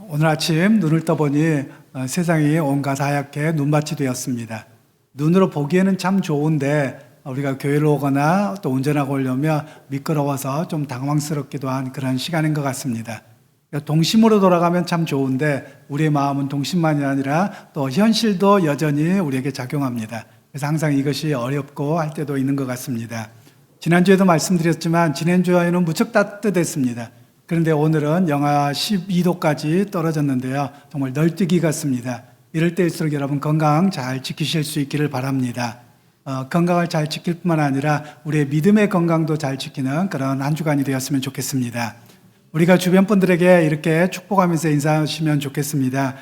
오늘 아침 눈을 떠보니 세상이 온갖 하얗게 눈밭이 되었습니다. 눈으로 보기에는 참 좋은데 우리가 교회를 오거나 또 운전하고 오려면 미끄러워서 좀 당황스럽기도 한 그런 시간인 것 같습니다. 동심으로 돌아가면 참 좋은데 우리의 마음은 동심만이 아니라 또 현실도 여전히 우리에게 작용합니다. 그래서 항상 이것이 어렵고 할 때도 있는 것 같습니다. 지난주에도 말씀드렸지만 지난주에는 무척 따뜻했습니다. 그런데 오늘은 영하 12도까지 떨어졌는데요. 정말 널뛰기 같습니다. 이럴 때일수록 여러분 건강 잘 지키실 수 있기를 바랍니다. 건강을 잘 지킬 뿐만 아니라 우리의 믿음의 건강도 잘 지키는 그런 한 주간이 되었으면 좋겠습니다. 우리가 주변 분들에게 이렇게 축복하면서 인사하시면 좋겠습니다.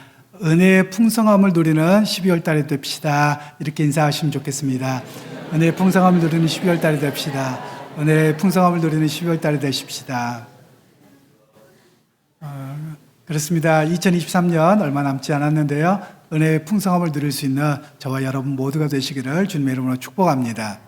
은혜의 풍성함을 누리는 12월 달이 됩시다. 이렇게 인사하시면 좋겠습니다. 은혜의 풍성함을 누리는 12월 달이 됩시다. 은혜의 풍성함을 누리는 12월 달이 되십시다. 그렇습니다. 2023년 얼마 남지 않았는데요. 은혜의 풍성함을 누릴 수 있는 저와 여러분 모두가 되시기를 주님의 이름으로 축복합니다.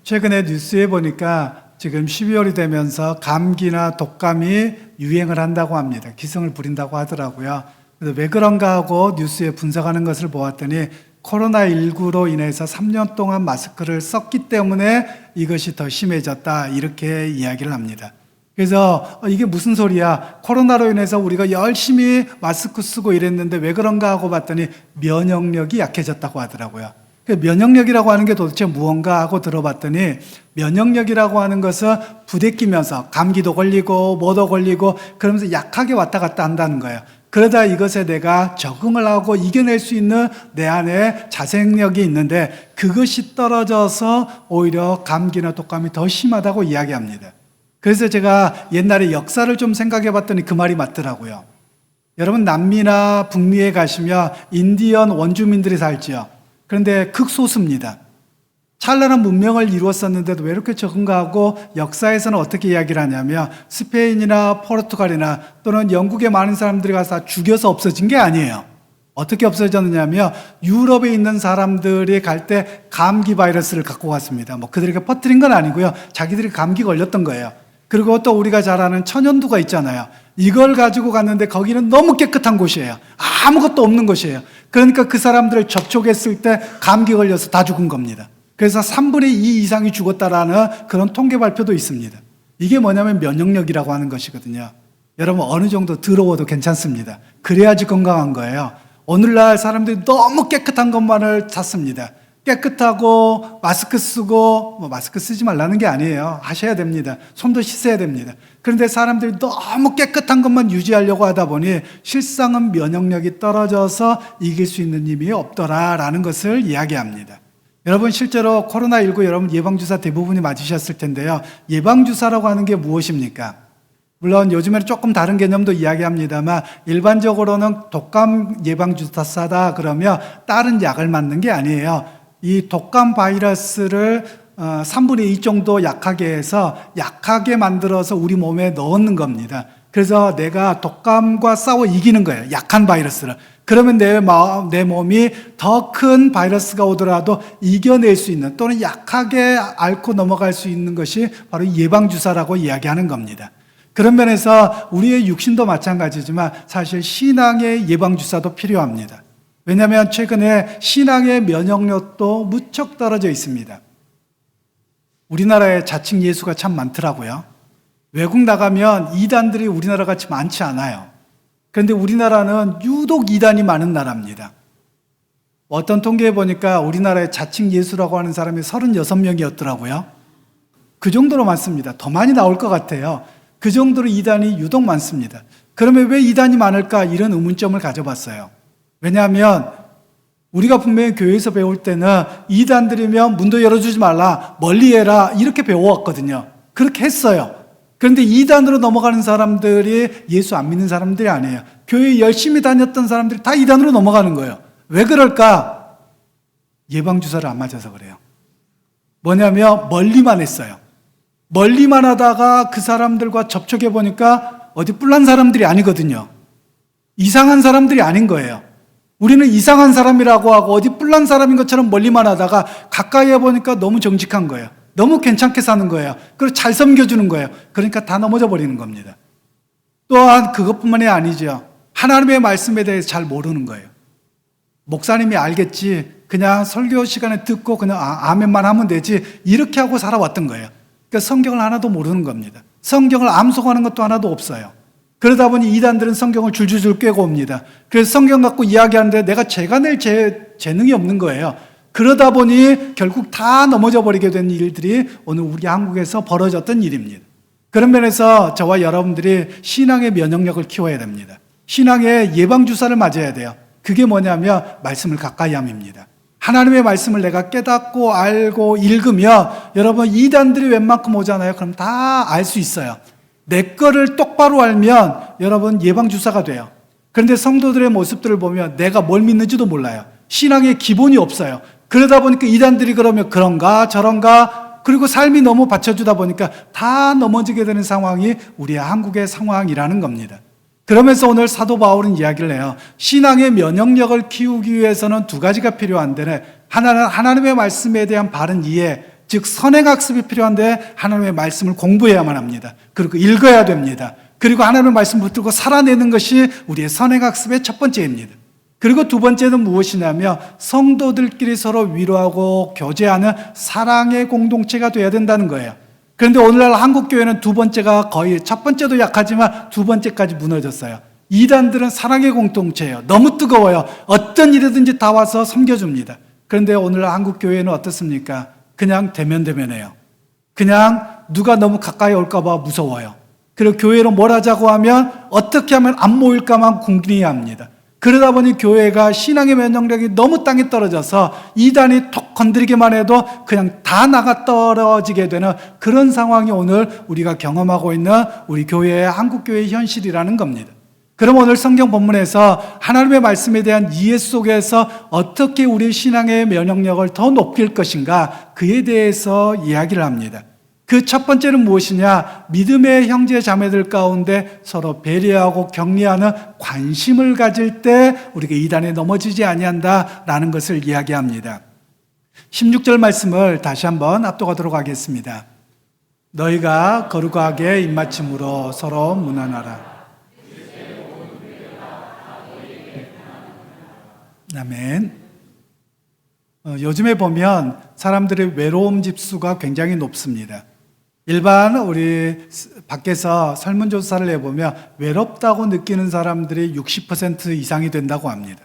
최근에 뉴스에 보니까 지금 12월이 되면서 감기나 독감이 유행을 한다고 합니다. 기승을 부린다고 하더라고요. 그래서 왜 그런가 하고 뉴스에 분석하는 것을 보았더니 코로나19로 인해서 3년 동안 마스크를 썼기 때문에 이것이 더 심해졌다 이렇게 이야기를 합니다. 그래서 이게 무슨 소리야? 코로나로 인해서 우리가 열심히 마스크 쓰고 이랬는데 왜 그런가 하고 봤더니 면역력이 약해졌다고 하더라고요. 면역력이라고 하는 게 도대체 무언가 하고 들어봤더니 면역력이라고 하는 것은 부대끼면서 감기도 걸리고 뭐도 걸리고 그러면서 약하게 왔다 갔다 한다는 거예요. 그러다 이것에 내가 적응을 하고 이겨낼 수 있는 내 안에 자생력이 있는데 그것이 떨어져서 오히려 감기나 독감이 더 심하다고 이야기합니다. 그래서 제가 옛날에 역사를 좀 생각해 봤더니 그 말이 맞더라고요. 여러분 남미나 북미에 가시면 인디언 원주민들이 살지요. 그런데 극소수입니다. 찬란한 문명을 이루었었는데도 왜 이렇게 적은가 하고 역사에서는 어떻게 이야기를 하냐면 스페인이나 포르투갈이나 또는 영국의 많은 사람들이 가서 다 죽여서 없어진 게 아니에요. 어떻게 없어졌느냐면 유럽에 있는 사람들이 갈 때 감기 바이러스를 갖고 갔습니다. 뭐 그들에게 퍼뜨린 건 아니고요. 자기들이 감기 걸렸던 거예요. 그리고 또 우리가 잘 아는 천연두가 있잖아요. 이걸 가지고 갔는데 거기는 너무 깨끗한 곳이에요. 아무것도 없는 곳이에요. 그러니까 그 사람들을 접촉했을 때 감기 걸려서 다 죽은 겁니다. 그래서 3분의 2 이상이 죽었다라는 그런 통계 발표도 있습니다. 이게 뭐냐면 면역력이라고 하는 것이거든요. 여러분 어느 정도 더러워도 괜찮습니다. 그래야지 건강한 거예요. 오늘날 사람들이 너무 깨끗한 것만을 찾습니다. 깨끗하고 마스크 쓰고 마스크 쓰지 말라는 게 아니에요. 하셔야 됩니다. 손도 씻어야 됩니다. 그런데 사람들이 너무 깨끗한 것만 유지하려고 하다 보니 실상은 면역력이 떨어져서 이길 수 있는 힘이 없더라라는 것을 이야기합니다. 여러분 실제로 코로나19 여러분 예방주사 대부분이 맞으셨을 텐데요. 예방주사라고 하는 게 무엇입니까? 물론 요즘에는 조금 다른 개념도 이야기합니다만 일반적으로는 독감 예방주사다 그러면 다른 약을 맞는 게 아니에요. 이 독감 바이러스를 3분의 2 정도 약하게 해서 약하게 만들어서 우리 몸에 넣는 겁니다. 그래서 내가 독감과 싸워 이기는 거예요. 약한 바이러스를. 그러면 내 몸이 더 큰 바이러스가 오더라도 이겨낼 수 있는 또는 약하게 앓고 넘어갈 수 있는 것이 바로 예방주사라고 이야기하는 겁니다. 그런 면에서 우리의 육신도 마찬가지지만 사실 신앙의 예방주사도 필요합니다. 왜냐하면 최근에 신앙의 면역력도 무척 떨어져 있습니다. 우리나라에 자칭 예수가 참 많더라고요. 외국 나가면 이단들이 우리나라 같이 많지 않아요. 그런데 우리나라는 유독 이단이 많은 나라입니다. 어떤 통계에 보니까 우리나라에 자칭 예수라고 하는 사람이 36명이었더라고요. 그 정도로 많습니다. 더 많이 나올 것 같아요. 그 정도로 이단이 유독 많습니다. 그러면 왜 이단이 많을까? 이런 의문점을 가져봤어요. 왜냐하면 우리가 분명히 교회에서 배울 때는 이단들이면 문도 열어주지 말라, 멀리해라 이렇게 배워왔거든요. 그렇게 했어요. 그런데 이단으로 넘어가는 사람들이 예수 안 믿는 사람들이 아니에요. 교회 열심히 다녔던 사람들이 다 이단으로 넘어가는 거예요. 왜 그럴까? 예방주사를 안 맞아서 그래요. 뭐냐면 멀리만 했어요. 멀리만 하다가 그 사람들과 접촉해 보니까 어디 뿔난 사람들이 아니거든요. 이상한 사람들이 아닌 거예요. 우리는 이상한 사람이라고 하고 어디 뿔난 사람인 것처럼 멀리만 하다가 가까이 해보니까 너무 정직한 거예요. 너무 괜찮게 사는 거예요. 그리고 잘 섬겨주는 거예요. 그러니까 다 넘어져 버리는 겁니다. 또한 그것뿐만이 아니죠. 하나님의 말씀에 대해서 잘 모르는 거예요. 목사님이 알겠지, 그냥 설교 시간에 듣고 그냥 아멘만 하면 되지, 이렇게 하고 살아왔던 거예요. 그러니까 성경을 하나도 모르는 겁니다. 성경을 암송하는 것도 하나도 없어요. 그러다 보니 이단들은 성경을 줄줄줄 꿰고 옵니다. 그래서 성경 갖고 이야기하는데 내가 제가 낼 재능이 없는 거예요. 그러다 보니 결국 다 넘어져 버리게 된 일들이 오늘 우리 한국에서 벌어졌던 일입니다. 그런 면에서 저와 여러분들이 신앙의 면역력을 키워야 됩니다. 신앙의 예방주사를 맞아야 돼요. 그게 뭐냐면 말씀을 가까이 함입니다. 하나님의 말씀을 내가 깨닫고 알고 읽으며, 여러분 이단들이 웬만큼 오잖아요. 그럼 다 알 수 있어요. 내 거를 똑바로 알면 여러분 예방주사가 돼요. 그런데 성도들의 모습들을 보면 내가 뭘 믿는지도 몰라요. 신앙의 기본이 없어요. 그러다 보니까 이단들이 그러면 그런가 저런가, 그리고 삶이 너무 받쳐주다 보니까 다 넘어지게 되는 상황이 우리 한국의 상황이라는 겁니다. 그러면서 오늘 사도 바울은 이야기를 해요. 신앙의 면역력을 키우기 위해서는 두 가지가 필요한데, 하나는 하나님의 말씀에 대한 바른 이해, 즉 선행학습이 필요한데 하나님의 말씀을 공부해야만 합니다. 그리고 읽어야 됩니다. 그리고 하나님의 말씀 붙들고 살아내는 것이 우리의 선행학습의 첫 번째입니다. 그리고 두 번째는 무엇이냐면 성도들끼리 서로 위로하고 교제하는 사랑의 공동체가 되어야 된다는 거예요. 그런데 오늘날 한국교회는 두 번째가 거의 첫 번째도 약하지만 두 번째까지 무너졌어요. 이단들은 사랑의 공동체예요. 너무 뜨거워요. 어떤 일이든지 다 와서 섬겨줍니다. 그런데 오늘날 한국교회는 어떻습니까? 그냥 대면대면해요. 그냥 누가 너무 가까이 올까 봐 무서워요. 그리고 교회로 뭘 하자고 하면 어떻게 하면 안 모일까만 궁리합니다. 그러다 보니 교회가 신앙의 면역력이 너무 땅에 떨어져서 이단이 톡 건드리기만 해도 그냥 다 나가 떨어지게 되는 그런 상황이 오늘 우리가 경험하고 있는 우리 교회의 한국교회의 현실이라는 겁니다. 그럼 오늘 성경 본문에서 하나님의 말씀에 대한 이해 속에서 어떻게 우리 신앙의 면역력을 더 높일 것인가, 그에 대해서 이야기를 합니다. 그 첫 번째는 무엇이냐? 믿음의 형제 자매들 가운데 서로 배려하고 격려하는 관심을 가질 때 우리가 이단에 넘어지지 아니한다라는 것을 이야기합니다. 16절 말씀을 다시 한번 압도하도록 하겠습니다. 너희가 거룩하게 입맞춤으로 서로 문안하라. 아멘. 요즘에 보면 사람들의 외로움 지수가 굉장히 높습니다. 일반 우리 밖에서 설문조사를 해보면 외롭다고 느끼는 사람들이 60% 이상이 된다고 합니다.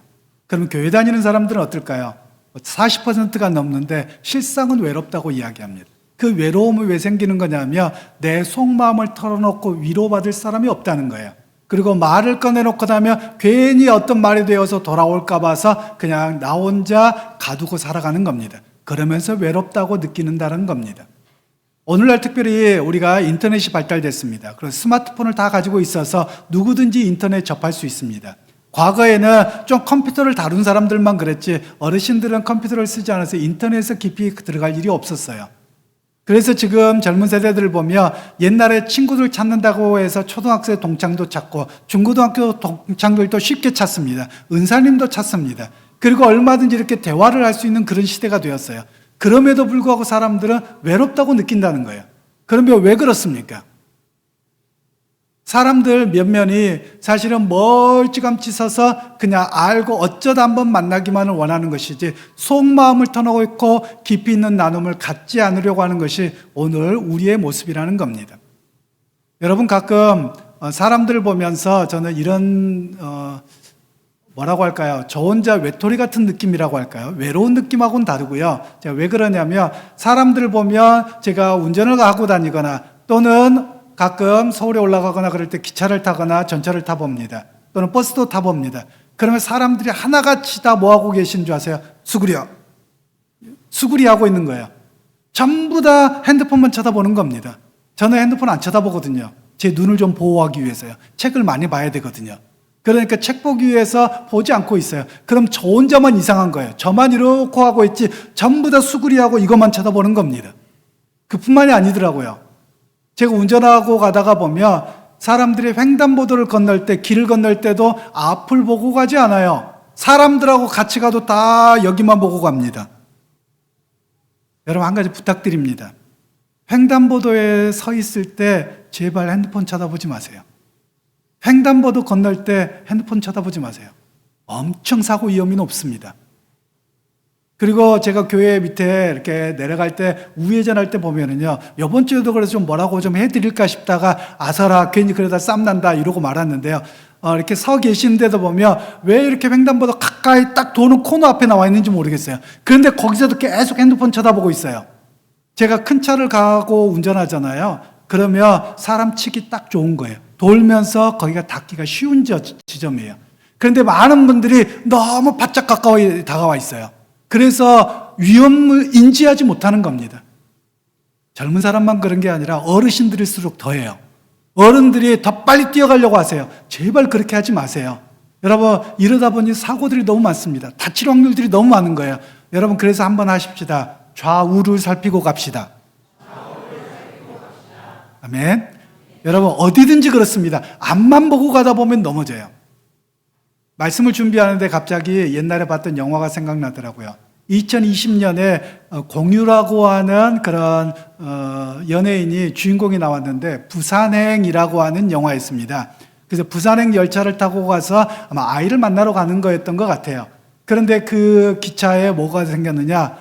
그럼 교회 다니는 사람들은 어떨까요? 40%가 넘는데 실상은 외롭다고 이야기합니다. 그 외로움이 왜 생기는 거냐면 내 속마음을 털어놓고 위로받을 사람이 없다는 거예요. 그리고 말을 꺼내놓고 나면 괜히 어떤 말이 되어서 돌아올까 봐서 그냥 나 혼자 가두고 살아가는 겁니다. 그러면서 외롭다고 느끼는다는 겁니다. 오늘날 특별히 우리가 인터넷이 발달됐습니다. 그래서 스마트폰을 다 가지고 있어서 누구든지 인터넷 접할 수 있습니다. 과거에는 좀 컴퓨터를 다룬 사람들만 그랬지 어르신들은 컴퓨터를 쓰지 않아서 인터넷에 깊이 들어갈 일이 없었어요. 그래서 지금 젊은 세대들을 보면 옛날에 친구들 찾는다고 해서 초등학생 동창도 찾고 중고등학교 동창들도 쉽게 찾습니다. 은사님도 찾습니다. 그리고 얼마든지 이렇게 대화를 할 수 있는 그런 시대가 되었어요. 그럼에도 불구하고 사람들은 외롭다고 느낀다는 거예요. 그러면 왜 그렇습니까? 사람들 몇몇이 사실은 멀찌감치 서서 그냥 알고 어쩌다 한번 만나기만을 원하는 것이지 속마음을 터놓고 깊이 있는 나눔을 갖지 않으려고 하는 것이 오늘 우리의 모습이라는 겁니다. 여러분 가끔 사람들을 보면서 저는 이런 뭐라고 할까요? 저 혼자 외톨이 같은 느낌이라고 할까요? 외로운 느낌하고는 다르고요. 제가 왜 그러냐면 사람들을 보면 제가 운전을 하고 다니거나 또는 가끔 서울에 올라가거나 그럴 때 기차를 타거나 전철을 타봅니다. 또는 버스도 타봅니다. 그러면 사람들이 하나같이 다 뭐하고 계신 줄 아세요? 수구려. 수구리 하고 있는 거예요. 전부 다 핸드폰만 쳐다보는 겁니다. 저는 핸드폰 안 쳐다보거든요. 제 눈을 좀 보호하기 위해서요. 책을 많이 봐야 되거든요. 그러니까 책 보기 위해서 보지 않고 있어요. 그럼 저 혼자만 이상한 거예요. 저만 이렇게 하고 있지 전부 다 수구리하고 이것만 쳐다보는 겁니다. 그뿐만이 아니더라고요. 제가 운전하고 가다가 보면 사람들이 횡단보도를 건널 때, 길을 건널 때도 앞을 보고 가지 않아요. 사람들하고 같이 가도 다 여기만 보고 갑니다. 여러분 한 가지 부탁드립니다. 횡단보도에 서 있을 때 제발 핸드폰 쳐다보지 마세요. 횡단보도 건널 때 핸드폰 쳐다보지 마세요. 엄청 사고 위험이 높습니다. 그리고 제가 교회 밑에 이렇게 내려갈 때 우회전할 때 보면은요, 이번 주에도 그래서 좀 뭐라고 좀 해드릴까 싶다가 아서라 괜히 그러다 쌈난다 이러고 말았는데요. 이렇게 서 계시는데도 보면 왜 이렇게 횡단보도 가까이 딱 도는 코너 앞에 나와 있는지 모르겠어요. 그런데 거기서도 계속 핸드폰 쳐다보고 있어요. 제가 큰 차를 가고 운전하잖아요. 그러면 사람 치기 딱 좋은 거예요. 돌면서 거기가 닿기가 쉬운 지점이에요. 그런데 많은 분들이 너무 바짝 가까이 다가와 있어요. 그래서 위험을 인지하지 못하는 겁니다. 젊은 사람만 그런 게 아니라 어르신들일수록 더해요. 어른들이 더 빨리 뛰어가려고 하세요. 제발 그렇게 하지 마세요. 여러분, 이러다 보니 사고들이 너무 많습니다. 다칠 확률들이 너무 많은 거예요. 여러분, 그래서 한번 하십시다. 좌우를 살피고 갑시다. 아멘. 여러분, 어디든지 그렇습니다. 앞만 보고 가다 보면 넘어져요. 말씀을 준비하는데 갑자기 옛날에 봤던 영화가 생각나더라고요. 2020년에 공유라고 하는 그런 연예인이 주인공이 나왔는데 부산행이라고 하는 영화였습니다. 그래서 부산행 열차를 타고 가서 아마 아이를 만나러 가는 거였던 것 같아요. 그런데 그 기차에 뭐가 생겼느냐?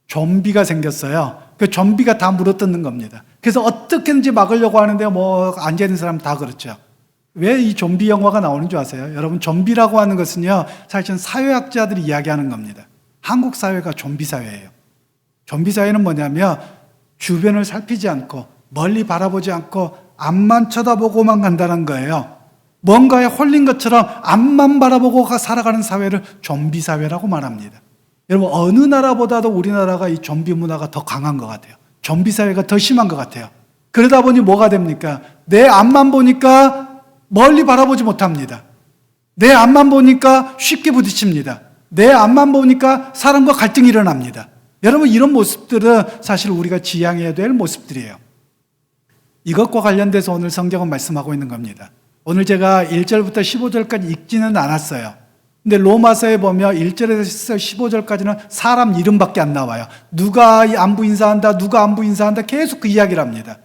좀비가 생겼어요. 그 좀비가 다 물어뜯는 겁니다. 그래서 어떻게든지 막으려고 하는데 뭐 앉아있는 사람 다 그렇죠. 왜 이 좀비 영화가 나오는 줄 아세요? 여러분, 좀비라고 하는 것은요, 사실은 사회학자들이 이야기하는 겁니다. 한국 사회가 좀비 사회예요. 좀비 사회는 뭐냐면 주변을 살피지 않고 멀리 바라보지 않고 앞만 쳐다보고만 간다는 거예요. 뭔가에 홀린 것처럼 앞만 바라보고 살아가는 사회를 좀비 사회라고 말합니다. 여러분, 어느 나라보다도 우리나라가 이 좀비 문화가 더 강한 것 같아요. 좀비 사회가 더 심한 것 같아요. 그러다 보니 뭐가 됩니까? 내 앞만 보니까 멀리 바라보지 못합니다. 내 앞만 보니까 쉽게 부딪힙니다. 내 앞만 보니까 사람과 갈등이 일어납니다. 여러분, 이런 모습들은 사실 우리가 지향해야 될 모습들이에요. 이것과 관련돼서 오늘 성경은 말씀하고 있는 겁니다. 오늘 제가 1절부터 15절까지 읽지는 않았어요. 근데 로마서에 보면 1절에서 15절까지는 사람 이름밖에 안 나와요. 누가 안부 인사한다, 누가 안부 인사한다, 계속 그 이야기를 합니다.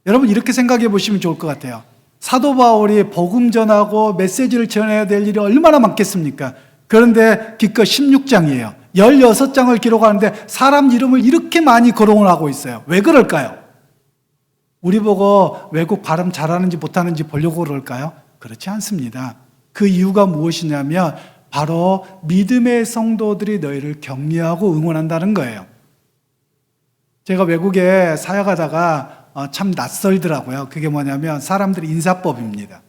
여러분, 이렇게 생각해 보시면 좋을 것 같아요. 사도 바울이 복음 전하고 메시지를 전해야 될 일이 얼마나 많겠습니까? 그런데 기껏 16장이에요. 16장을 기록하는데 사람 이름을 이렇게 많이 거론을 하고 있어요. 왜 그럴까요? 우리 보고 외국 발음 잘하는지 못하는지 보려고 그럴까요? 그렇지 않습니다. 그 이유가 무엇이냐면 바로 믿음의 성도들이 너희를 격려하고 응원한다는 거예요. 제가 외국에 사역하다가 참 낯설더라고요. 그게 뭐냐면 사람들의 인사법입니다.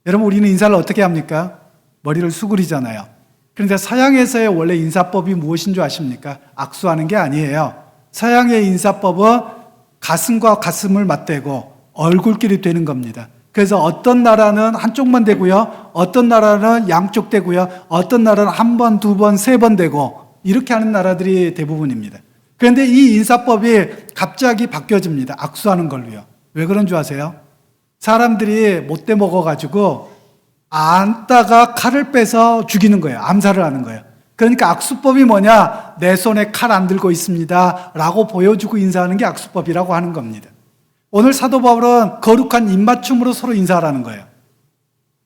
여러분, 우리는 인사를 어떻게 합니까? 머리를 수그리잖아요. 그런데 서양에서의 원래 인사법이 무엇인 줄 아십니까? 악수하는 게 아니에요. 서양의 인사법은 가슴과 가슴을 맞대고 얼굴끼리 되는 겁니다. 그래서 어떤 나라는 한쪽만 되고요, 어떤 나라는 양쪽 되고요, 어떤 나라는 한 번, 두 번, 세 번 되고 이렇게 하는 나라들이 대부분입니다. 그런데 이 인사법이 갑자기 바뀌어집니다. 악수하는 걸로요. 왜 그런 줄 아세요? 사람들이 못돼 먹어가지고 앉다가 칼을 빼서 죽이는 거예요. 암살을 하는 거예요. 그러니까 악수법이 뭐냐? 내 손에 칼 안 들고 있습니다 라고 보여주고 인사하는 게 악수법이라고 하는 겁니다. 오늘 사도 바울은 거룩한 입맞춤으로 서로 인사하라는 거예요.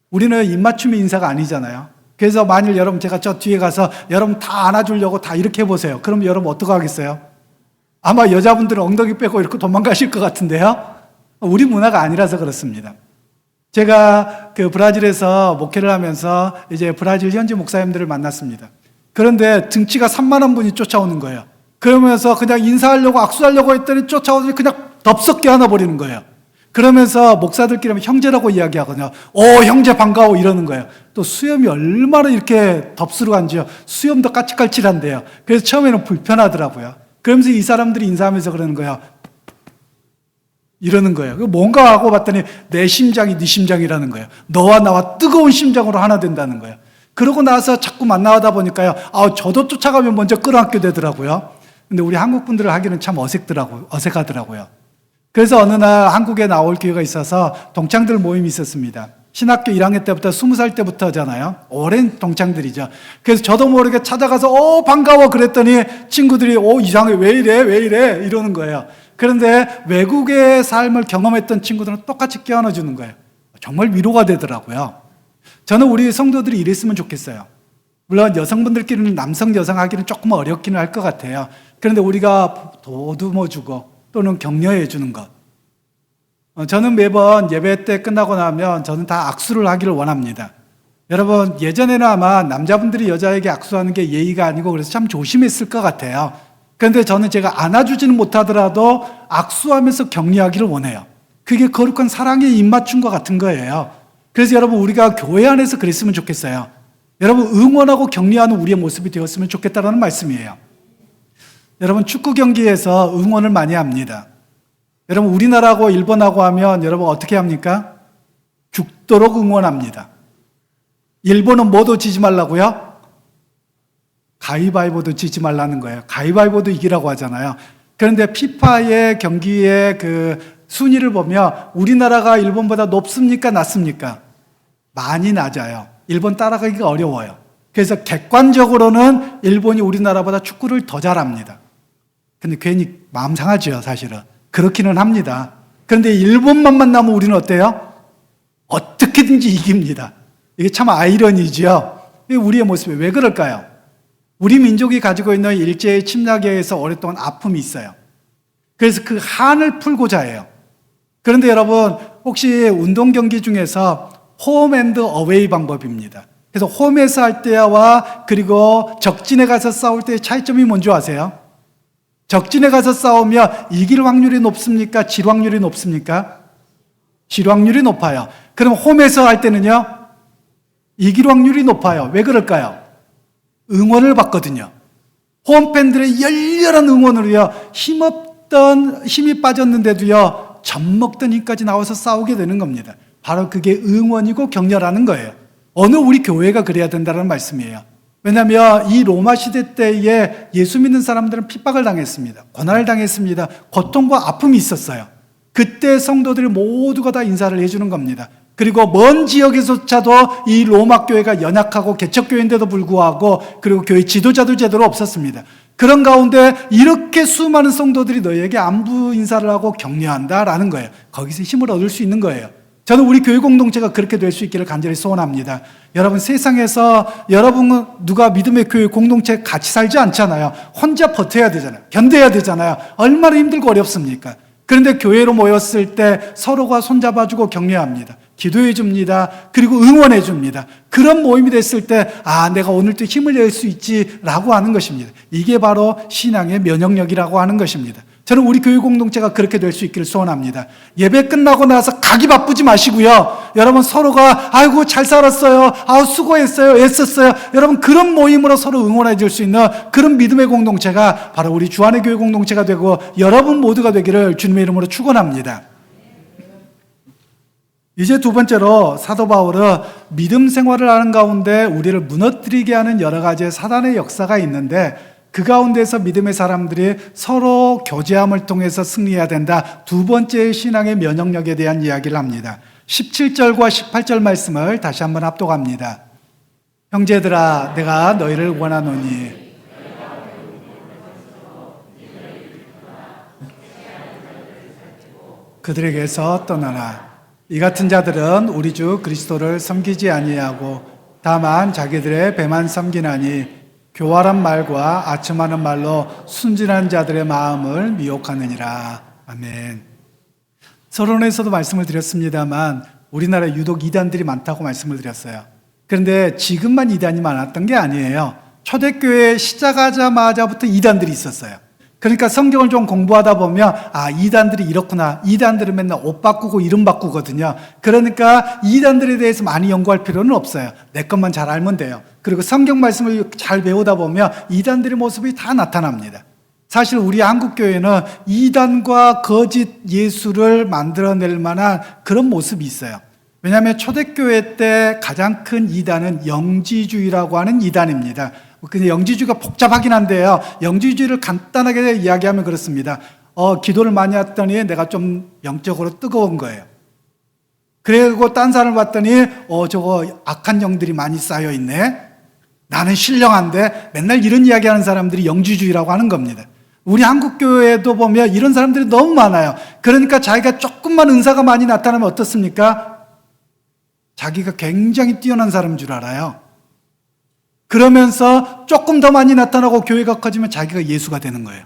우리는 입맞춤이 인사가 아니잖아요. 그래서 만일 여러분, 제가 저 뒤에 가서 여러분 다 안아주려고 다 이렇게 해보세요. 그럼 여러분 어떻게 하겠어요? 아마 여자분들은 엉덩이 빼고 이렇게 도망가실 것 같은데요. 우리 문화가 아니라서 그렇습니다. 제가 그 브라질에서 목회를 하면서 이제 브라질 현지 목사님들을 만났습니다. 그런데 등치가 3만 분이 쫓아오는 거예요. 그러면서 그냥 인사하려고 악수하려고 했더니 쫓아오더니 그냥 덥석게 안아버리는 거예요. 그러면서 목사들끼리 형제라고 이야기하거든요. 오, 형제 반가워 이러는 거예요. 또 수염이 얼마나 이렇게 덥수룩한지요. 수염도 까칠까칠한데요. 그래서 처음에는 불편하더라고요. 그러면서 이 사람들이 인사하면서 그러는 거예요. 이러는 거예요. 뭔가 하고 봤더니 내 심장이 네 심장이라는 거예요. 너와 나와 뜨거운 심장으로 하나 된다는 거예요. 그러고 나서 자꾸 만나다 보니까요. 저도 쫓아가면 먼저 끌어안게 되더라고요. 근데 우리 한국 분들을 하기는 참 어색하더라고요. 그래서 어느 날 한국에 나올 기회가 있어서 동창들 모임이 있었습니다. 신학교 1학년 때부터 20살 때부터잖아요. 오랜 동창들이죠. 그래서 저도 모르게 찾아가서 반가워 그랬더니 친구들이 이상해 왜 이래 이러는 거예요. 그런데 외국의 삶을 경험했던 친구들은 똑같이 껴안아주는 거예요. 정말 위로가 되더라고요. 저는 우리 성도들이 이랬으면 좋겠어요. 물론 여성분들끼리는 남성 여성 하기는 조금 어렵기는 할 것 같아요. 그런데 우리가 보듬어주고 또는 격려해주는 것. 저는 매번 예배 때 끝나고 나면 저는 다 악수를 하기를 원합니다. 여러분, 예전에는 아마 남자분들이 여자에게 악수하는 게 예의가 아니고 그래서 참 조심했을 것 같아요. 그런데 저는 제가 안아주지는 못하더라도 악수하면서 격려하기를 원해요. 그게 거룩한 사랑의 입맞춤과 같은 거예요. 그래서 여러분, 우리가 교회 안에서 그랬으면 좋겠어요. 여러분, 응원하고 격려하는 우리의 모습이 되었으면 좋겠다는 말씀이에요. 여러분, 축구 경기에서 응원을 많이 합니다. 여러분, 우리나라하고 일본하고 하면 여러분 어떻게 합니까? 죽도록 응원합니다. 일본은 뭐도 지지 말라고요? 가위바위보도 지지 말라는 거예요. 가위바위보도 이기라고 하잖아요. 그런데 피파의 경기의 그 순위를 보면 우리나라가 일본보다 높습니까? 낮습니까? 많이 낮아요. 일본 따라가기가 어려워요. 그래서 객관적으로는 일본이 우리나라보다 축구를 더 잘합니다. 근데 괜히 마음 상하죠, 사실은. 그렇기는 합니다. 그런데 일본만 만나면 우리는 어때요? 어떻게든지 이깁니다. 이게 참 아이러니죠. 이게 우리의 모습이 왜 그럴까요? 우리 민족이 가지고 있는 일제의 침략에 의해서 오랫동안 아픔이 있어요. 그래서 그 한을 풀고자 해요. 그런데 여러분, 혹시 운동 경기 중에서 홈 앤드 어웨이 방법입니다. 그래서 홈에서 할 때와 그리고 적진에 가서 싸울 때의 차이점이 뭔지 아세요? 적진에 가서 싸우면 이길 확률이 높습니까? 질 확률이 높습니까? 질 확률이 높아요. 그럼 홈에서 할 때는요? 이길 확률이 높아요. 왜 그럴까요? 응원을 받거든요. 홈팬들의 열렬한 응원으로요, 힘이 빠졌는데도요, 젖먹던 힘까지 나와서 싸우게 되는 겁니다. 바로 그게 응원이고 격려라는 거예요. 어느 우리 교회가 그래야 된다는 말씀이에요. 왜냐하면 이 로마 시대 때에 예수 믿는 사람들은 핍박을 당했습니다. 고난을 당했습니다. 고통과 아픔이 있었어요. 그때 성도들이 모두가 다 인사를 해주는 겁니다. 그리고 먼 지역에서조차도 이 로마 교회가 연약하고 개척교회인데도 불구하고 그리고 교회 지도자도 제대로 없었습니다. 그런 가운데 이렇게 수많은 성도들이 너희에게 안부 인사를 하고 격려한다라는 거예요. 거기서 힘을 얻을 수 있는 거예요. 저는 우리 교회 공동체가 그렇게 될 수 있기를 간절히 소원합니다. 여러분, 세상에서 여러분 누가 믿음의 교회 공동체 같이 살지 않잖아요. 혼자 버텨야 되잖아요. 견뎌야 되잖아요. 얼마나 힘들고 어렵습니까? 그런데 교회로 모였을 때 서로가 손잡아주고 격려합니다. 기도해 줍니다. 그리고 응원해 줍니다. 그런 모임이 됐을 때 내가 오늘 또 힘을 낼 수 있지라고 하는 것입니다. 이게 바로 신앙의 면역력이라고 하는 것입니다. 저는 우리 교회 공동체가 그렇게 될 수 있기를 소원합니다. 예배 끝나고 나서 가기 바쁘지 마시고요. 여러분 서로가 아이고 잘 살았어요. 수고했어요. 애썼어요. 여러분 그런 모임으로 서로 응원해 줄 수 있는 그런 믿음의 공동체가 바로 우리 주안의 교회 공동체가 되고 여러분 모두가 되기를 주님의 이름으로 축원합니다. 이제 두 번째로 사도 바울은 믿음 생활을 하는 가운데 우리를 무너뜨리게 하는 여러 가지의 사단의 역사가 있는데 그 가운데서 믿음의 사람들이 서로 교제함을 통해서 승리해야 된다. 두 번째 신앙의 면역력에 대한 이야기를 합니다. 17절과 18절 말씀을 다시 한번 합독합니다. 형제들아 내가 너희를 원하노니 그들에게서 떠나라. 이 같은 자들은 우리 주 그리스도를 섬기지 아니하고 다만 자기들의 배만 섬기나니 교활한 말과 아첨하는 말로 순진한 자들의 마음을 미혹하느니라. 아멘. 서론에서도 말씀을 드렸습니다만 우리나라에 유독 이단들이 많다고 말씀을 드렸어요. 그런데 지금만 이단이 많았던 게 아니에요. 초대교회 시작하자마자부터 이단들이 있었어요. 그러니까 성경을 좀 공부하다 보면 이단들이 이렇구나. 이단들은 맨날 옷 바꾸고 이름 바꾸거든요. 그러니까 이단들에 대해서 많이 연구할 필요는 없어요. 내 것만 잘 알면 돼요. 그리고 성경 말씀을 잘 배우다 보면 이단들의 모습이 다 나타납니다. 사실 우리 한국교회는 이단과 거짓 예수를 만들어낼 만한 그런 모습이 있어요. 왜냐하면 초대교회 때 가장 큰 이단은 영지주의라고 하는 이단입니다. 근데 영지주의가 복잡하긴 한데요. 영지주의를 간단하게 이야기하면 그렇습니다. 기도를 많이 했더니 내가 좀 영적으로 뜨거운 거예요. 그리고 딴 사람을 봤더니 저거 악한 영들이 많이 쌓여 있네. 나는 신령한데 맨날 이런 이야기하는 사람들이 영지주의라고 하는 겁니다. 우리 한국교회도 보면 이런 사람들이 너무 많아요. 그러니까 자기가 조금만 은사가 많이 나타나면 어떻습니까? 자기가 굉장히 뛰어난 사람인 줄 알아요. 그러면서 조금 더 많이 나타나고 교회가 커지면 자기가 예수가 되는 거예요.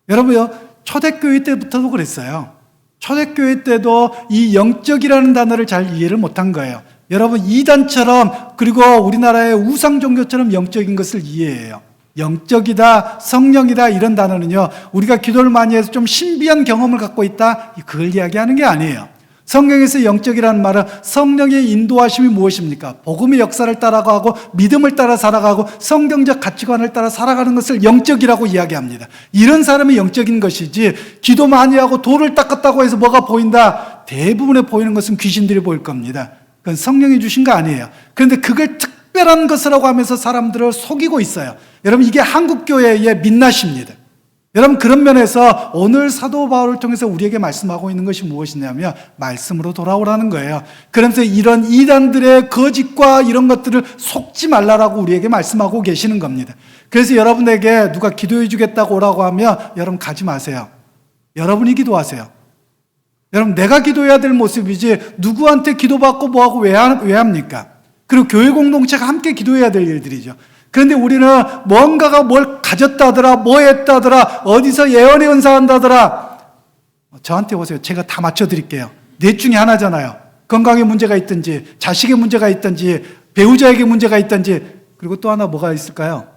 여러분요, 초대교회 때부터도 그랬어요. 초대교회 때도 이 영적이라는 단어를 잘 이해를 못한 거예요. 여러분, 이단처럼 그리고 우리나라의 우상 종교처럼 영적인 것을 이해해요. 영적이다, 성령이다 이런 단어는요, 우리가 기도를 많이 해서 좀 신비한 경험을 갖고 있다, 그걸 이야기하는 게 아니에요. 성경에서 영적이라는 말은 성령의 인도하심이 무엇입니까? 복음의 역사를 따라가고 믿음을 따라 살아가고 성경적 가치관을 따라 살아가는 것을 영적이라고 이야기합니다. 이런 사람이 영적인 것이지, 기도 많이 하고 돌을 닦았다고 해서 뭐가 보인다? 대부분의 보이는 것은 귀신들이 보일 겁니다. 그건 성령이 주신 거 아니에요. 그런데 그걸 특별한 것이라고 하면서 사람들을 속이고 있어요. 여러분, 이게 한국교회의 민낯입니다. 여러분, 그런 면에서 오늘 사도 바울을 통해서 우리에게 말씀하고 있는 것이 무엇이냐면 말씀으로 돌아오라는 거예요. 그러면서 이런 이단들의 거짓과 이런 것들을 속지 말라라고 우리에게 말씀하고 계시는 겁니다. 그래서 여러분에게 누가 기도해 주겠다고 오라고 하면 여러분 가지 마세요. 여러분이 기도하세요. 여러분, 내가 기도해야 될 모습이지 누구한테 기도받고 뭐하고 왜 합니까? 그리고 교회 공동체가 함께 기도해야 될 일들이죠. 그런데 우리는 뭔가가 뭘 가졌다더라, 뭐 했다더라, 어디서 예언의 은사한다더라. 저한테 오세요. 제가 다 맞춰드릴게요. 넷 중에 하나잖아요. 건강에 문제가 있든지, 자식에 문제가 있든지, 배우자에게 문제가 있든지, 그리고 또 하나 뭐가 있을까요?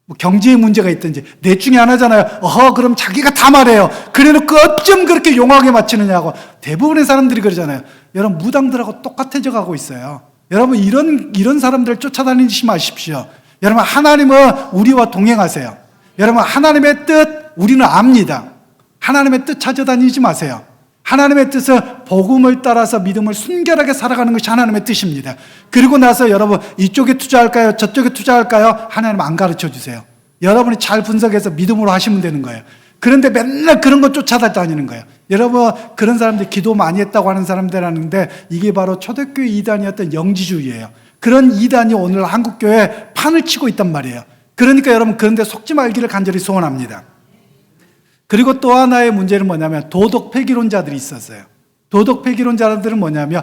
뭐 경제에 문제가 있든지, 넷 중에 하나잖아요. 그럼 자기가 다 말해요. 그래놓고 어쩜 그렇게 용하게 맞히느냐고. 대부분의 사람들이 그러잖아요. 여러분, 무당들하고 똑같아져 가고 있어요. 여러분, 이런 사람들 쫓아다니지 마십시오. 여러분, 하나님은 우리와 동행하세요. 여러분, 하나님의 뜻 우리는 압니다. 하나님의 뜻 찾아다니지 마세요. 하나님의 뜻은 복음을 따라서 믿음을 순결하게 살아가는 것이 하나님의 뜻입니다. 그리고 나서 여러분, 이쪽에 투자할까요? 저쪽에 투자할까요? 하나님 안 가르쳐 주세요. 여러분이 잘 분석해서 믿음으로 하시면 되는 거예요. 그런데 맨날 그런 거 쫓아다니는 거예요. 여러분, 그런 사람들이 기도 많이 했다고 하는 사람들 하는데 이게 바로 초대교회 이단이었던 영지주의예요. 그런 이단이 오늘 한국교회에 판을 치고 있단 말이에요. 그러니까 여러분, 그런데 속지 말기를 간절히 소원합니다. 그리고 또 하나의 문제는 뭐냐면 도덕 폐기론자들이 있었어요. 도덕 폐기론자들은 뭐냐면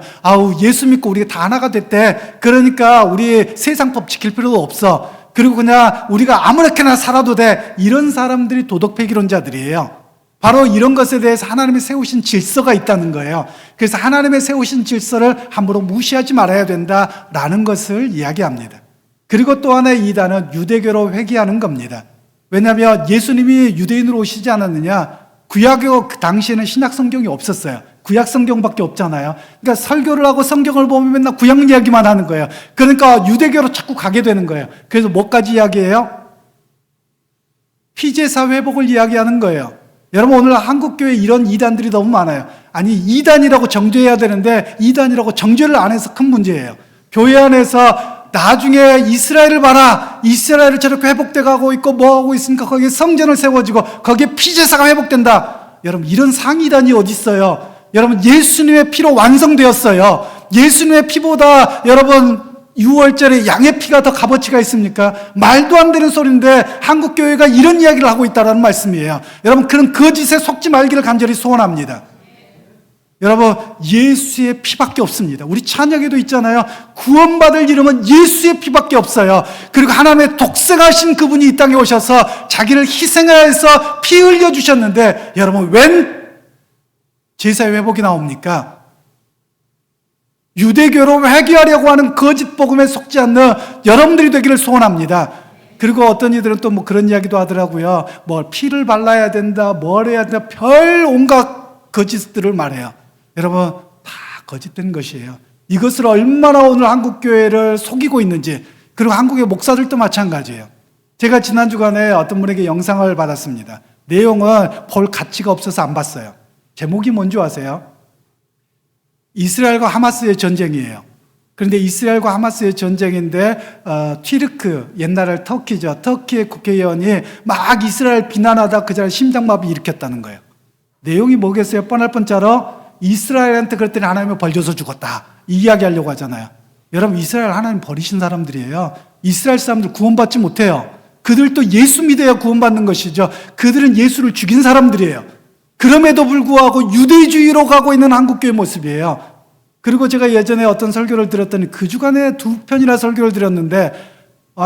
예수 믿고 우리가 다 하나가 됐대. 그러니까 우리 세상법 지킬 필요도 없어. 그리고 그냥 우리가 아무렇게나 살아도 돼. 이런 사람들이 도덕 폐기론자들이에요. 바로 이런 것에 대해서 하나님이 세우신 질서가 있다는 거예요. 그래서 하나님의 세우신 질서를 함부로 무시하지 말아야 된다라는 것을 이야기합니다. 그리고 또 하나의 이단은 유대교로 회귀하는 겁니다. 왜냐하면 예수님이 유대인으로 오시지 않았느냐? 구약의 그 당시에는 신약 성경이 없었어요. 구약 성경밖에 없잖아요. 그러니까 설교를 하고 성경을 보면 맨날 구약 이야기만 하는 거예요. 그러니까 유대교로 자꾸 가게 되는 거예요. 그래서 뭐까지 이야기해요? 피제사 회복을 이야기하는 거예요. 여러분, 오늘 한국교회에 이런 이단들이 너무 많아요. 아니, 이단이라고 정죄해야 되는데 이단이라고 정죄를 안 해서 큰 문제예요. 교회 안에서 나중에 이스라엘을 봐라. 이스라엘을 저렇게 회복돼 가고 있고 뭐하고 있으니까 거기에 성전을 세워지고 거기에 피제사가 회복된다. 여러분, 이런 상이단이 어디 있어요? 여러분, 예수님의 피로 완성되었어요. 예수님의 피보다 여러분 6월절에 양의 피가 더 값어치가 있습니까? 말도 안 되는 소리인데 한국교회가 이런 이야기를 하고 있다는 말씀이에요. 여러분, 그런 거짓에 속지 말기를 간절히 소원합니다. 여러분, 예수의 피밖에 없습니다. 우리 찬양에도 있잖아요. 구원받을 이름은 예수의 피밖에 없어요. 그리고 하나님의 독생하신 그분이 이 땅에 오셔서 자기를 희생하여서 피 흘려주셨는데 여러분, 웬 제사의 회복이 나옵니까? 유대교로 회귀하려고 하는 거짓 복음에 속지 않는 여러분들이 되기를 소원합니다. 그리고 어떤 이들은 또 뭐 그런 이야기도 하더라고요. 뭐 피를 발라야 된다, 뭘 해야 된다, 별 온갖 거짓들을 말해요. 여러분, 다 거짓된 것이에요. 이것을 얼마나 오늘 한국교회를 속이고 있는지, 그리고 한국의 목사들도 마찬가지예요. 제가 지난 주간에 어떤 분에게 영상을 받았습니다. 내용은 볼 가치가 없어서 안 봤어요. 제목이 뭔지 아세요? 이스라엘과 하마스의 전쟁이에요. 그런데 이스라엘과 하마스의 전쟁인데 튀르크, 옛날에 터키죠. 터키의 국회의원이 막 이스라엘 비난하다 그 자리에 심장마비 일으켰다는 거예요. 내용이 뭐겠어요? 뻔할 뻔짜로 이스라엘한테 그랬더니 하나님이 벌 줘서 죽었다, 이 이야기 하려고 하잖아요. 여러분, 이스라엘 하나님 버리신 사람들이에요. 이스라엘 사람들 구원받지 못해요. 그들도 예수 믿어야 구원받는 것이죠. 그들은 예수를 죽인 사람들이에요. 그럼에도 불구하고 유대주의로 가고 있는 한국교회 모습이에요. 그리고 제가 예전에 어떤 설교를 들었더니 그 주간에 2편이나 설교를 드렸는데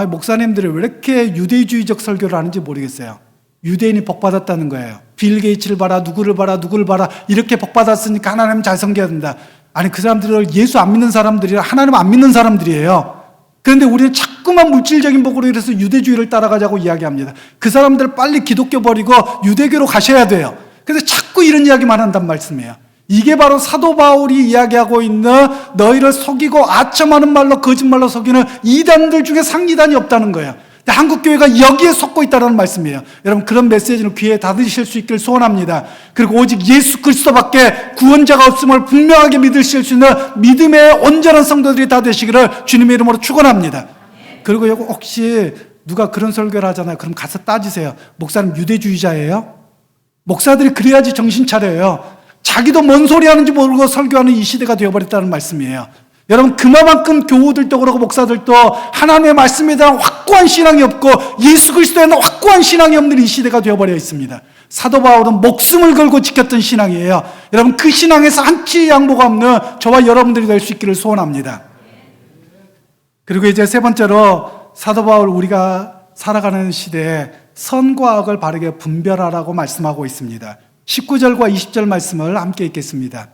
목사님들이 왜 이렇게 유대주의적 설교를 하는지 모르겠어요. 유대인이 복받았다는 거예요. 빌 게이츠를 봐라, 누구를 봐라, 누구를 봐라, 이렇게 복받았으니까 하나님 잘 섬겨야 된다. 아니, 그 사람들을 예수 안 믿는 사람들이라 하나님 안 믿는 사람들이에요. 그런데 우리는 자꾸만 물질적인 복으로 이래서 유대주의를 따라가자고 이야기합니다. 그 사람들 빨리 기독교 버리고 유대교로 가셔야 돼요. 그래서 자꾸 이런 이야기만 한단 말씀이에요. 이게 바로 사도 바울이 이야기하고 있는 너희를 속이고 아첨하는 말로 거짓말로 속이는 이단들 중에 상이단이 없다는 거예요. 한국교회가 여기에 속고 있다는 말씀이에요. 여러분, 그런 메시지는 귀에 닫으실 수 있기를 소원합니다. 그리고 오직 예수 그리스도밖에 구원자가 없음을 분명하게 믿으실 수 있는 믿음의 온전한 성도들이 다 되시기를 주님의 이름으로 축원합니다. 그리고 혹시 누가 그런 설교를 하잖아요. 그럼 가서 따지세요. 목사님 유대주의자예요? 목사들이 그래야지 정신 차려요. 자기도 뭔 소리 하는지 모르고 설교하는 이 시대가 되어버렸다는 말씀이에요. 여러분, 그만큼 교우들도 그렇고 목사들도 하나님의 말씀에 대한 확고한 신앙이 없고 예수 그리스도에 대한 확고한 신앙이 없는 이 시대가 되어버려 있습니다. 사도 바울은 목숨을 걸고 지켰던 신앙이에요. 여러분, 그 신앙에서 한치의 양보가 없는 저와 여러분들이 될 수 있기를 소원합니다. 그리고 이제 세 번째로 사도 바울, 우리가 살아가는 시대에 선과 악을 바르게 분별하라고 말씀하고 있습니다. 19절과 20절 말씀을 함께 읽겠습니다.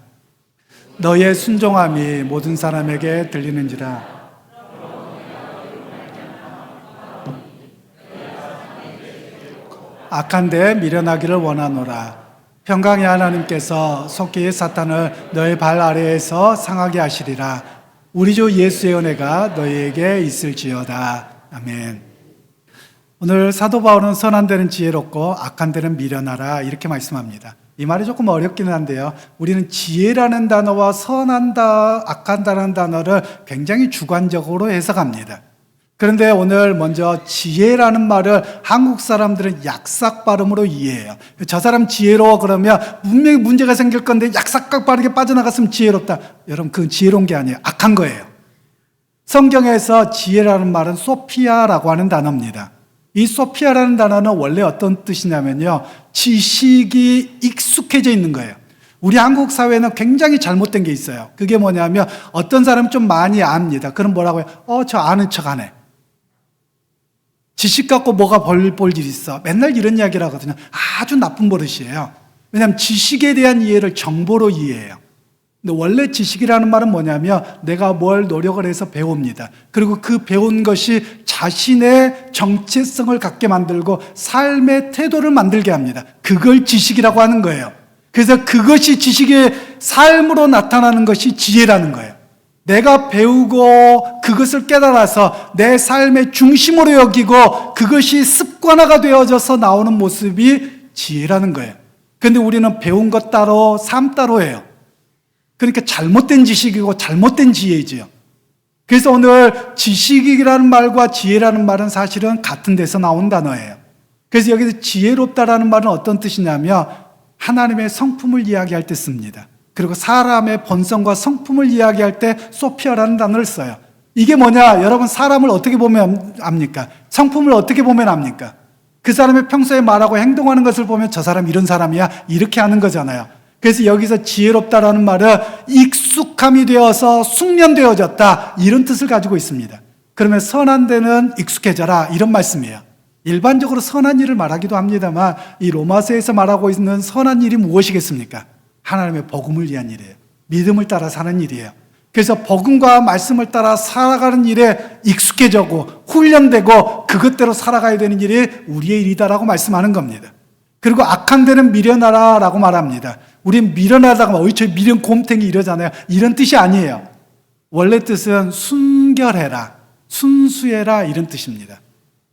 너의 순종함이 모든 사람에게 들리는지라. 악한 데 미련하기를 원하노라. 평강의 하나님께서 속히 사탄을 너의 발 아래에서 상하게 하시리라. 우리 주 예수의 은혜가 너희에게 있을지어다. 아멘. 오늘 사도 바울은 선한 데는 지혜롭고 악한 데는 미련하라, 이렇게 말씀합니다. 이 말이 조금 어렵기는 한데요. 우리는 지혜라는 단어와 선한다, 악한다는 단어를 굉장히 주관적으로 해석합니다. 그런데 오늘 먼저 지혜라는 말을 한국 사람들은 약삭 발음으로 이해해요. 저 사람 지혜로워 그러면 분명히 문제가 생길 건데 약삭 빠르게 빠져나갔으면 지혜롭다. 여러분, 그건 지혜로운 게 아니에요. 악한 거예요. 성경에서 지혜라는 말은 소피아라고 하는 단어입니다. 이 소피아라는 단어는 원래 어떤 뜻이냐면요, 지식이 익숙해져 있는 거예요. 우리 한국 사회는 굉장히 잘못된 게 있어요. 그게 뭐냐면 어떤 사람은 좀 많이 압니다. 그럼 뭐라고 해요? 저 아는 척 하네. 지식 갖고 뭐가 볼 일 있어. 맨날 이런 이야기를 하거든요. 아주 나쁜 버릇이에요. 왜냐하면 지식에 대한 이해를 정보로 이해해요. 근데 원래 지식이라는 말은 뭐냐면 내가 뭘 노력을 해서 배웁니다. 그리고 그 배운 것이 자신의 정체성을 갖게 만들고 삶의 태도를 만들게 합니다. 그걸 지식이라고 하는 거예요. 그래서 그것이 지식의 삶으로 나타나는 것이 지혜라는 거예요. 내가 배우고 그것을 깨달아서 내 삶의 중심으로 여기고 그것이 습관화가 되어져서 나오는 모습이 지혜라는 거예요. 그런데 우리는 배운 것 따로 삶 따로예요. 그러니까 잘못된 지식이고 잘못된 지혜지요. 그래서 오늘 지식이라는 말과 지혜라는 말은 사실은 같은 데서 나온 단어예요. 그래서 여기서 지혜롭다라는 말은 어떤 뜻이냐면 하나님의 성품을 이야기할 때 씁니다. 그리고 사람의 본성과 성품을 이야기할 때 소피아라는 단어를 써요. 이게 뭐냐? 여러분, 사람을 어떻게 보면 압니까? 성품을 어떻게 보면 압니까? 그 사람의 평소에 말하고 행동하는 것을 보면 저 사람 이런 사람이야, 이렇게 하는 거잖아요. 그래서 여기서 지혜롭다라는 말은 익숙함이 되어서 숙련되어졌다, 이런 뜻을 가지고 있습니다. 그러면 선한 데는 익숙해져라, 이런 말씀이에요. 일반적으로 선한 일을 말하기도 합니다만 이 로마서에서 말하고 있는 선한 일이 무엇이겠습니까? 하나님의 복음을 위한 일이에요. 믿음을 따라 사는 일이에요. 그래서 복음과 말씀을 따라 살아가는 일에 익숙해지고 훈련되고 그것대로 살아가야 되는 일이 우리의 일이다라고 말씀하는 겁니다. 그리고 악한 데는 미련하라라고 말합니다. 우린 미련하다가 저 미련 곰탱이 이러잖아요. 이런 뜻이 아니에요. 원래 뜻은 순결해라, 순수해라, 이런 뜻입니다.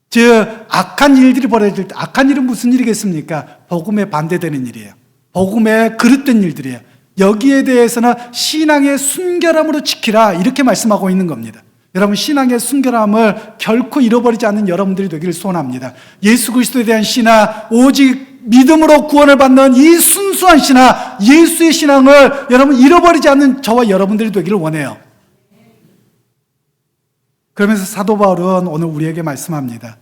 즉 악한 일들이 벌어질 때, 악한 일은 무슨 일이겠습니까? 복음에 반대되는 일이에요. 복음에 그릇된 일들이에요. 여기에 대해서는 신앙의 순결함으로 지키라, 이렇게 말씀하고 있는 겁니다. 여러분, 신앙의 순결함을 결코 잃어버리지 않는 여러분들이 되기를 소원합니다. 예수 그리스도에 대한 신앙, 오직 믿음으로 구원을 받는 이 순수한 신앙, 예수의 신앙을 여러분 잃어버리지 않는 저와 여러분들이 되기를 원해요. 그러면서 사도 바울은 오늘 우리에게 말씀합니다.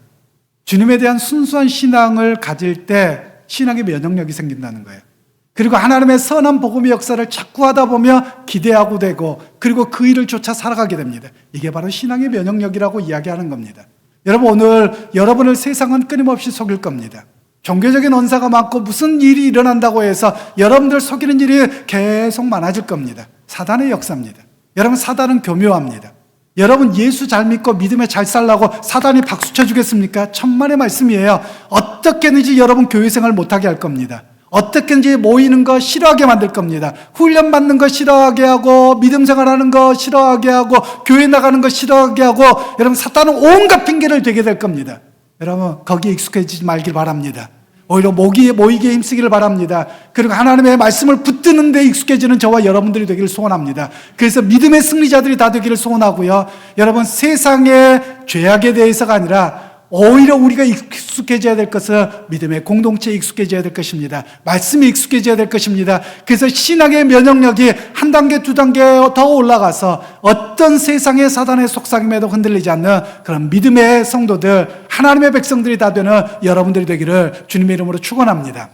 주님에 대한 순수한 신앙을 가질 때 신앙의 면역력이 생긴다는 거예요. 그리고 하나님의 선한 복음의 역사를 자꾸 하다 보면 기대하고 되고 그리고 그 일을 쫓아 살아가게 됩니다. 이게 바로 신앙의 면역력이라고 이야기하는 겁니다. 여러분, 오늘 여러분을 세상은 끊임없이 속일 겁니다. 종교적인 언사가 많고 무슨 일이 일어난다고 해서 여러분들 속이는 일이 계속 많아질 겁니다. 사단의 역사입니다. 여러분, 사단은 교묘합니다. 여러분, 예수 잘 믿고 믿음에 잘 살라고 사단이 박수 쳐주겠습니까? 천만의 말씀이에요. 어떻게든지 여러분 교회 생활 못하게 할 겁니다. 어떻게든지 모이는 거 싫어하게 만들 겁니다. 훈련 받는 거 싫어하게 하고 믿음 생활하는 거 싫어하게 하고 교회 나가는 거 싫어하게 하고 여러분, 사탄은 온갖 핑계를 대게 될 겁니다. 여러분, 거기에 익숙해지지 말길 바랍니다. 오히려 모이기에 힘쓰기를 바랍니다. 그리고 하나님의 말씀을 붙드는 데 익숙해지는 저와 여러분들이 되기를 소원합니다. 그래서 믿음의 승리자들이 다 되기를 소원하고요. 여러분, 세상의 죄악에 대해서가 아니라 오히려 우리가 익숙해져야 될 것은 믿음의 공동체에 익숙해져야 될 것입니다. 말씀에 익숙해져야 될 것입니다. 그래서 신앙의 면역력이 한 단계 두 단계 더 올라가서 어떤 세상의 사단의 속삭임에도 흔들리지 않는 그런 믿음의 성도들, 하나님의 백성들이 다 되는 여러분들이 되기를 주님의 이름으로 축원합니다.